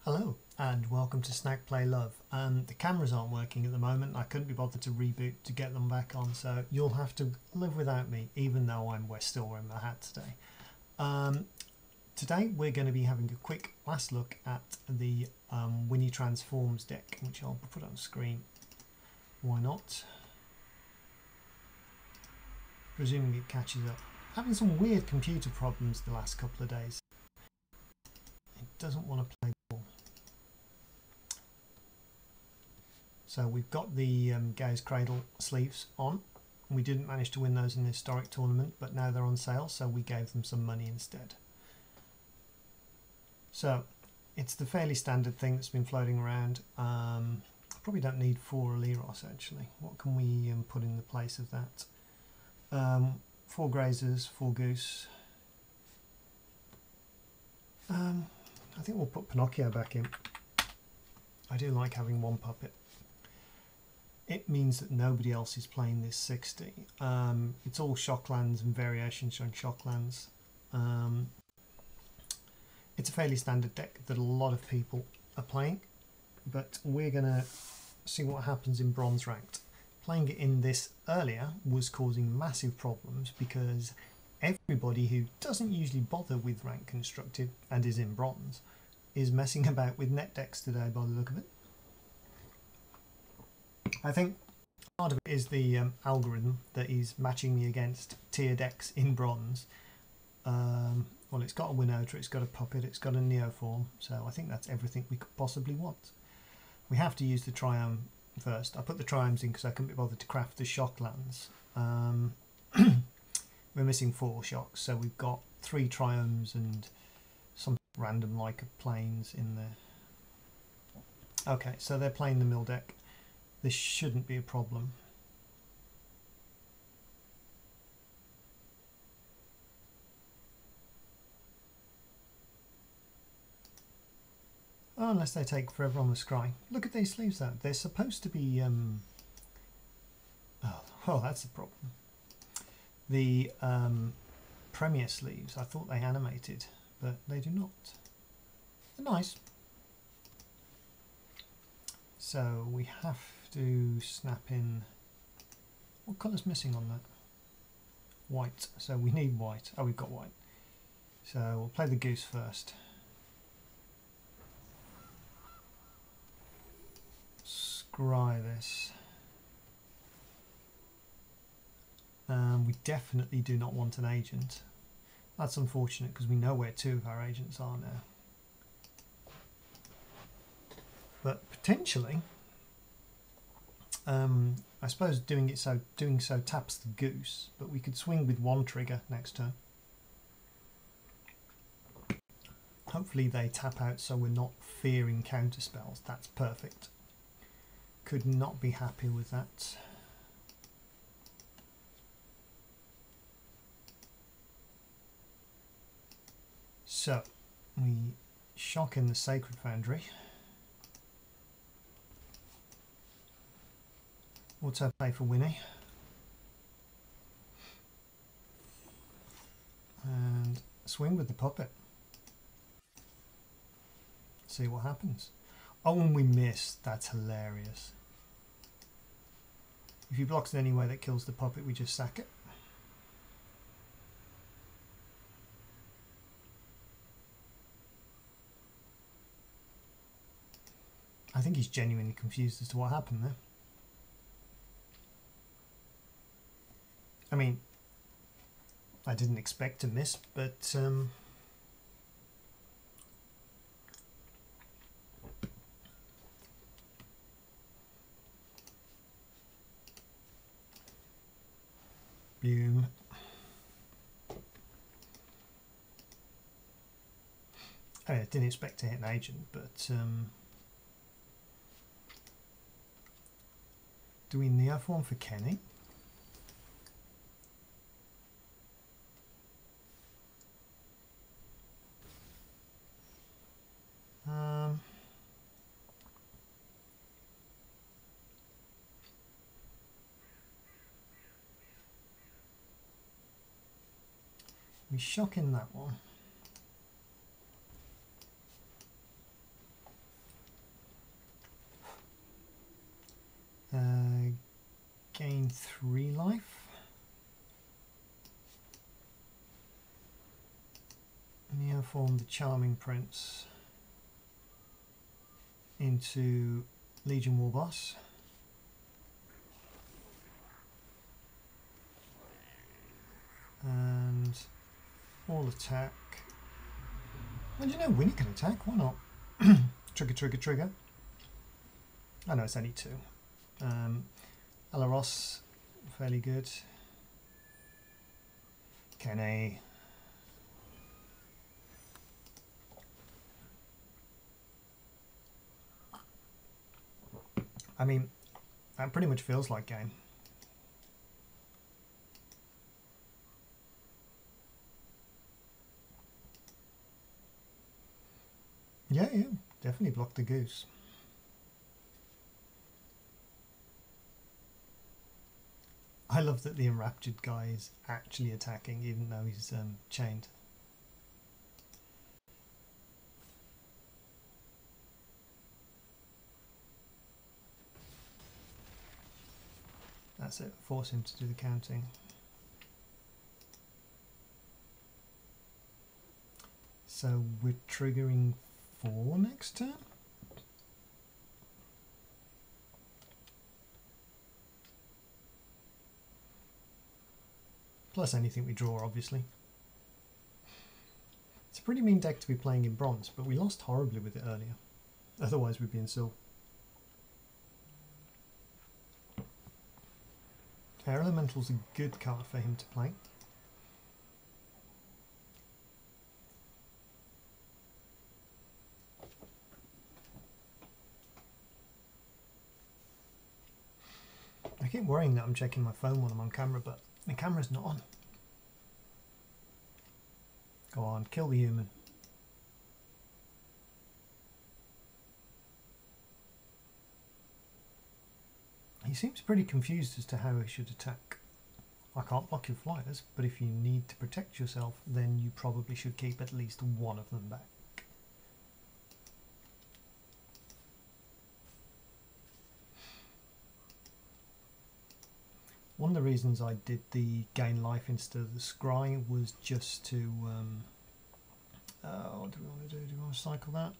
Hello and welcome to Snack Play Love. The cameras aren't working at the moment. I couldn't be bothered to reboot to get them back on, so you'll have to live without me, even though we're still wearing my hat today. Today we're going to be having a quick last look at the Winnie Transforms deck, which I'll put on screen. Why not? Presuming it catches up. Having some weird computer problems the last couple of days. It doesn't want to play ball. So we've got the Gaze Cradle sleeves on. We didn't manage to win those in the historic tournament, but now they're on sale, so we gave them some money instead. So it's the fairly standard thing that's been floating around. Probably don't need 4 Leros actually. What can we put in the place of that? 4 Grazers, 4 Goose. I think we'll put Pinocchio back in. I do like having one puppet. It means that nobody else is playing this 60. It's all Shocklands and variations on Shocklands. It's a fairly standard deck that a lot of people are playing, but we're going to see what happens in Bronze Ranked. Playing it in this earlier was causing massive problems because everybody who doesn't usually bother with Rank Constructed and is in Bronze is messing about with net decks today by the look of it. I think part of it is the algorithm that is matching me against tier decks in Bronze. Well, it's got a Winota, it's got a Puppet, it's got a Neoform, so I think that's everything we could possibly want. We have to use the Triome first. I put the Triomes in because I couldn't be bothered to craft the Shocklands. We're missing 4 Shocks, so we've got 3 Triomes and some random like planes in there. Okay, so they're playing the mill deck. This shouldn't be a problem. Oh, unless they take forever on the scry. Look at these sleeves though. They're supposed to be oh, that's the problem. The Premier sleeves, I thought they animated, but they do not. They're nice. So we have to snap in. What colour's missing on that? White. So we need white. Oh, we've got white. So we'll play the Goose first. Scry this. We definitely do not want an agent. That's unfortunate because we know where 2 of our agents are now. But potentially, I suppose doing so taps the Goose, but we could swing with 1 trigger next turn. Hopefully they tap out so we're not fearing counter spells. That's perfect. Could not be happy with that. So we shock in the Sacred Foundry. Auto play for Winnie. And swing with the Puppet. See what happens. Oh, and we miss. That's hilarious. If he blocks in any way that kills the Puppet, we just sack it. I think he's genuinely confused as to what happened there. I mean, I didn't expect to miss, but boom. I didn't expect to hit an agent, but do we Neoform for Kenny? We shock in that one. 3 life. Neoform the Charming Prince into Legion War Boss. And all attack. Well, you know, Winnie can attack, why not? Trigger, trigger, trigger. I know it's only 2. Alaros, fairly good. Kenny. I mean, that pretty much feels like game. Yeah, definitely blocked the goose. I love that the enraptured guy is actually attacking even though he's chained. That's it, force him to do the counting. So we're triggering 4 next turn? Plus anything we draw, obviously. It's a pretty mean deck to be playing in bronze, but we lost horribly with it earlier. Otherwise we'd be in silver. Air Elemental's a good card for him to play. I keep worrying that I'm checking my phone when I'm on camera, but the camera's not on. Go on, kill the human. He seems pretty confused as to how he should attack. I can't block your flyers, but if you need to protect yourself, then you probably should keep at least one of them back. One of the reasons I did the gain life instead of the scry was just to what do we want to do? Do we want to cycle that?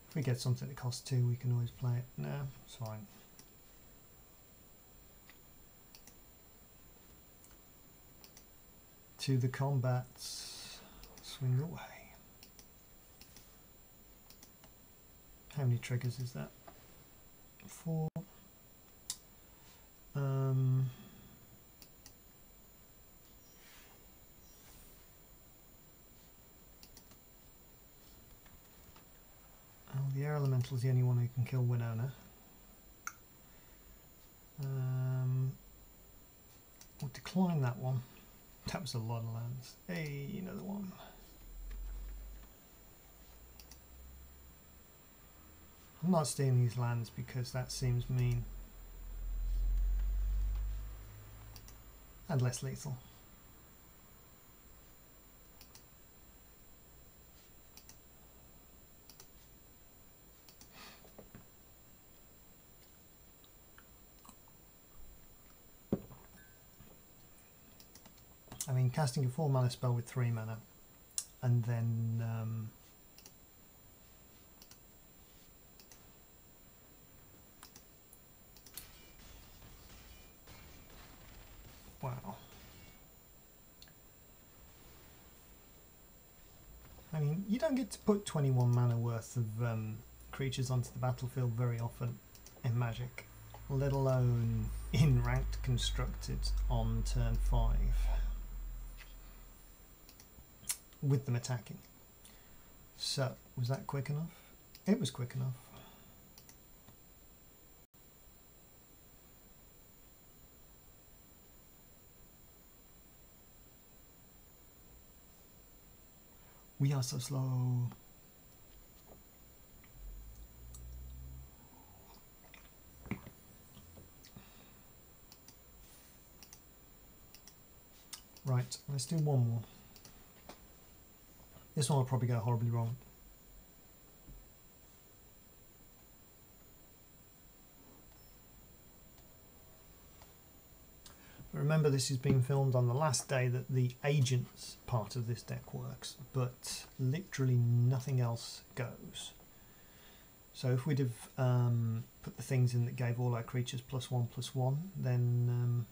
If we get something that costs 2, we can always play it. No, it's fine. To the combats. Swing away. How many triggers is that? 4. The Air Elemental is the only one who can kill Winona. We'll decline that one. That was a lot of lands. Hey, another one. I'm not stealing these lands because that seems mean. And less lethal. I mean, casting a 4 mana spell with 3 mana and then wow. I mean, you don't get to put 21 mana worth of creatures onto the battlefield very often in Magic, let alone in Ranked Constructed on turn 5 with them attacking. So, was that quick enough? It was quick enough. We are so slow. Right, let's do one more. This one will probably go horribly wrong. Remember, this is being filmed on the last day that the agents part of this deck works, but literally nothing else goes. So if we'd have put the things in that gave all our creatures +1/+1, then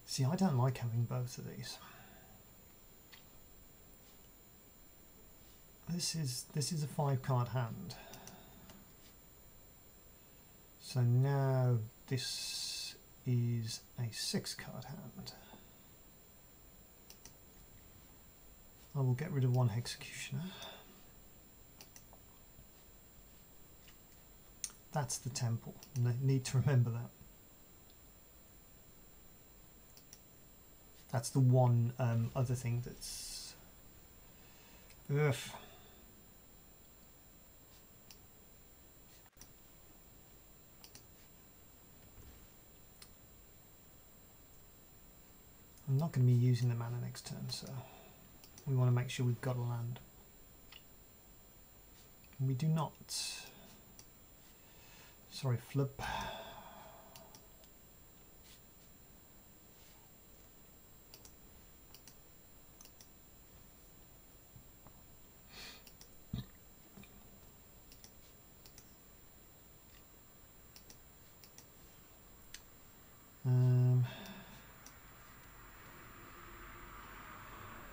see, I don't like having both of these. This is a 5-card hand. So now this is a 6-card hand. I will get rid of 1 Executioner. That's the temple. I need to remember that. That's the one other thing that's... Ugh. I'm not going to be using the mana next turn, so we want to make sure we've got a land. We do not. Sorry, flip.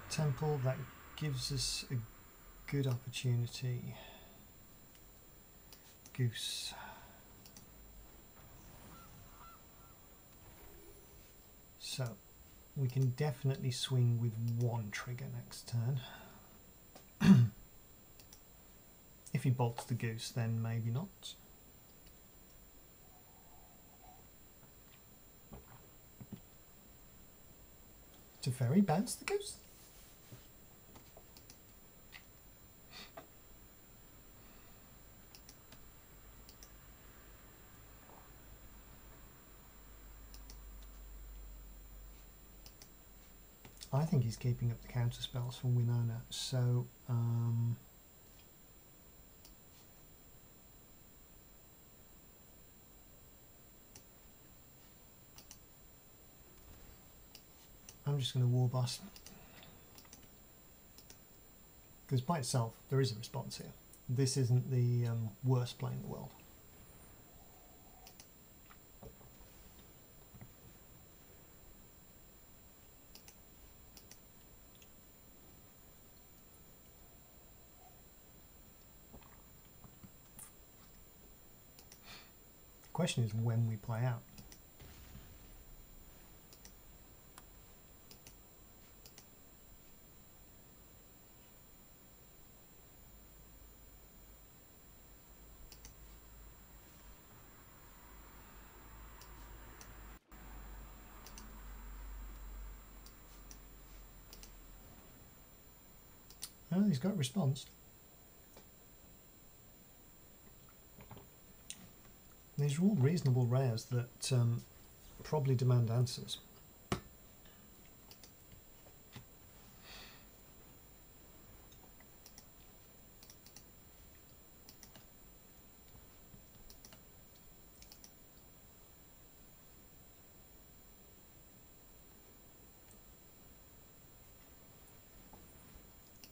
Temple, that gives us a good opportunity. Goose. So we can definitely swing with 1 trigger next turn. If he bolts the goose, then maybe not. Teferi bounce the goose. I think he's keeping up the counter spells from Winona, so I'm just going to war boss, because by itself there is a response here. This isn't the worst play in the world. The question is when we play out. Oh, he's got a response. These are all reasonable rares that probably demand answers.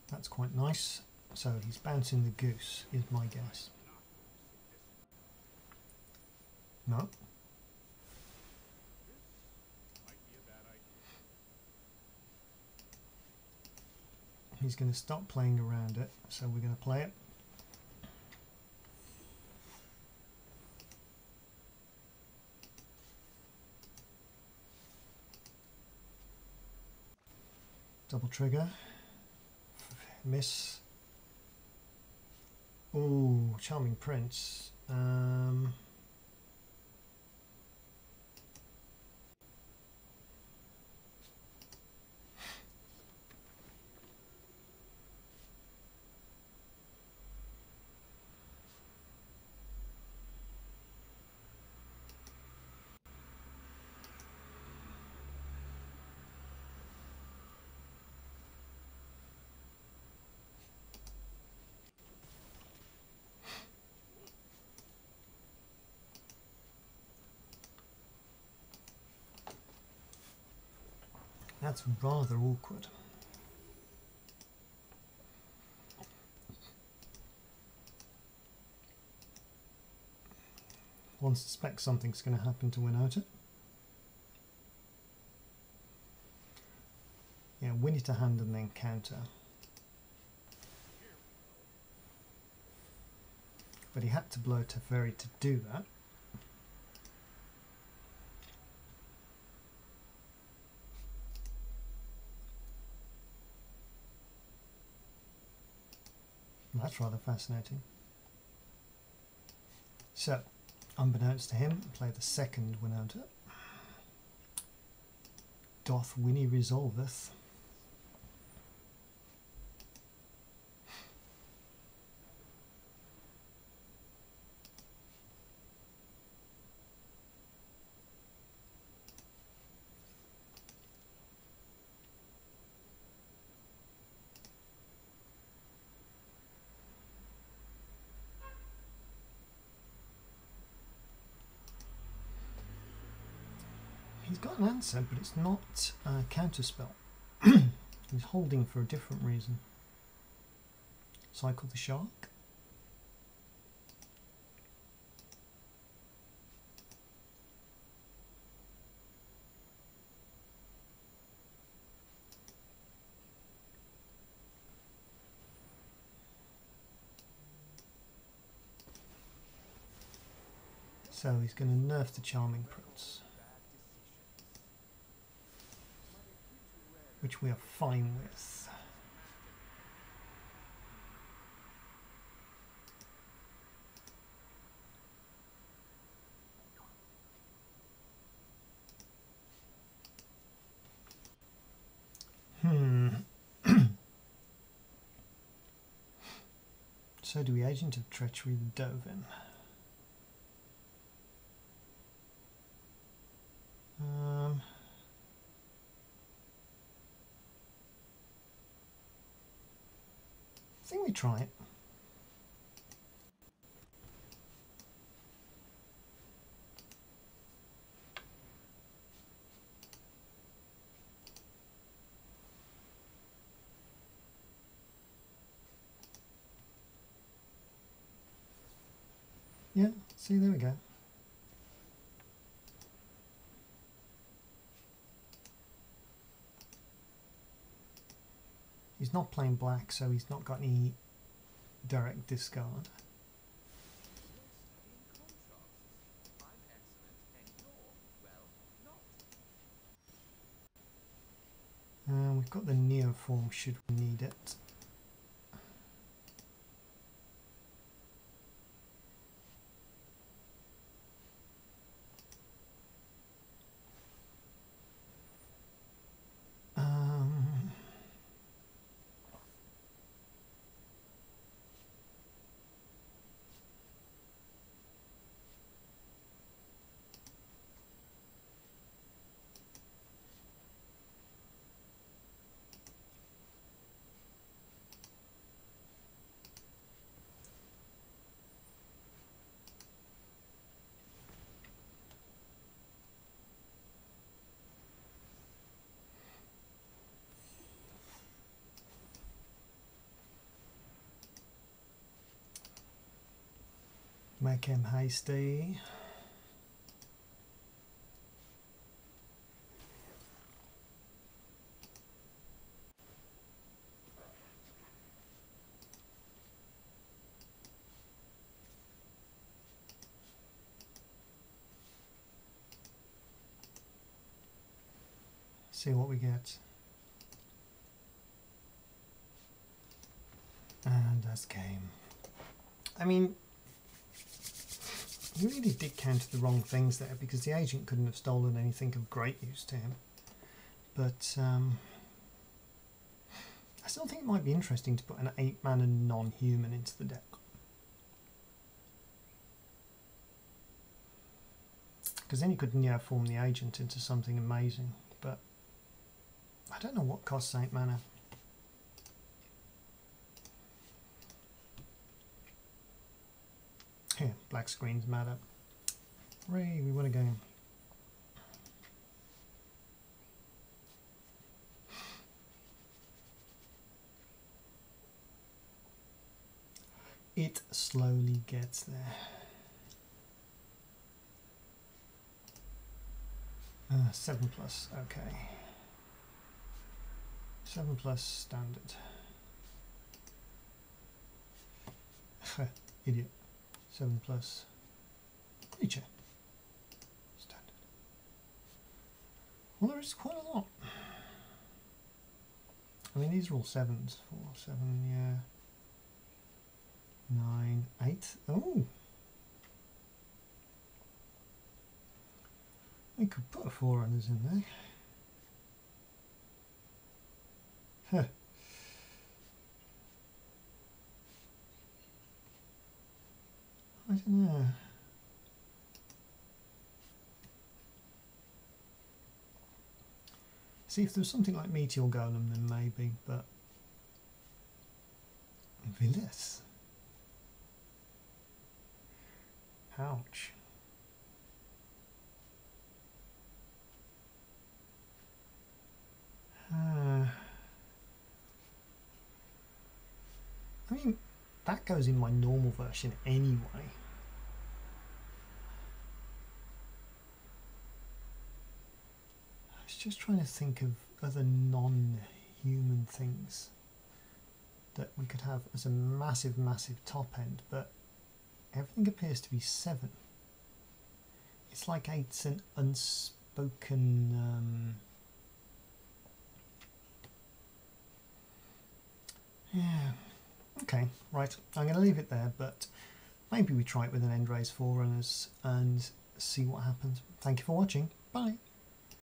That's quite nice. So he's bouncing the goose, is my guess. No. He's going to stop playing around it, so we're going to play it. Double trigger. Miss. Ooh, Charming Prince. That's rather awkward. One suspects something's going to happen to Winota. Yeah, win it a hand and then counter. But he had to blow Teferi to do that. That's rather fascinating. So, unbeknownst to him, play the second Winota. Doth Winnie resolveth. He's got an answer, but it's not a counterspell. He's holding for a different reason. Cycle the shark. So he's going to nerf the Charming Prince, which we are fine with. So do we Agent of Treachery the Dovin? I think we try it. Yeah, see, there we go. He's not playing black, so he's not got any direct discard. We've got the Neoform should we need it. Make him hasty. See what we get. And that's game. I mean, he really did counter the wrong things there, because the agent couldn't have stolen anything of great use to him. But I still think it might be interesting to put an 8-mana non-human into the deck. Because then you could Neoform the agent into something amazing. But I don't know what costs 8 mana. Here, black screens matter. Hooray, we won a game. It slowly gets there. 7 plus, okay. 7 plus standard. Idiot. 7 plus creature. Standard. Well, there is quite a lot. I mean, these are all 7s. 4, 7, yeah. 9, 8. Oh! We could put a 4-runners in there. Huh. I don't know. See, if there was something like Meteor Golem, then maybe, but Villas. Ouch. I mean, that goes in my normal version anyway. I was just trying to think of other non-human things that we could have as a massive, massive top end, but everything appears to be 7. It's like 8's an unspoken... yeah. Okay, right. I'm going to leave it there, but maybe we try it with an End Raise 4-runners and see what happens. Thank you for watching. Bye.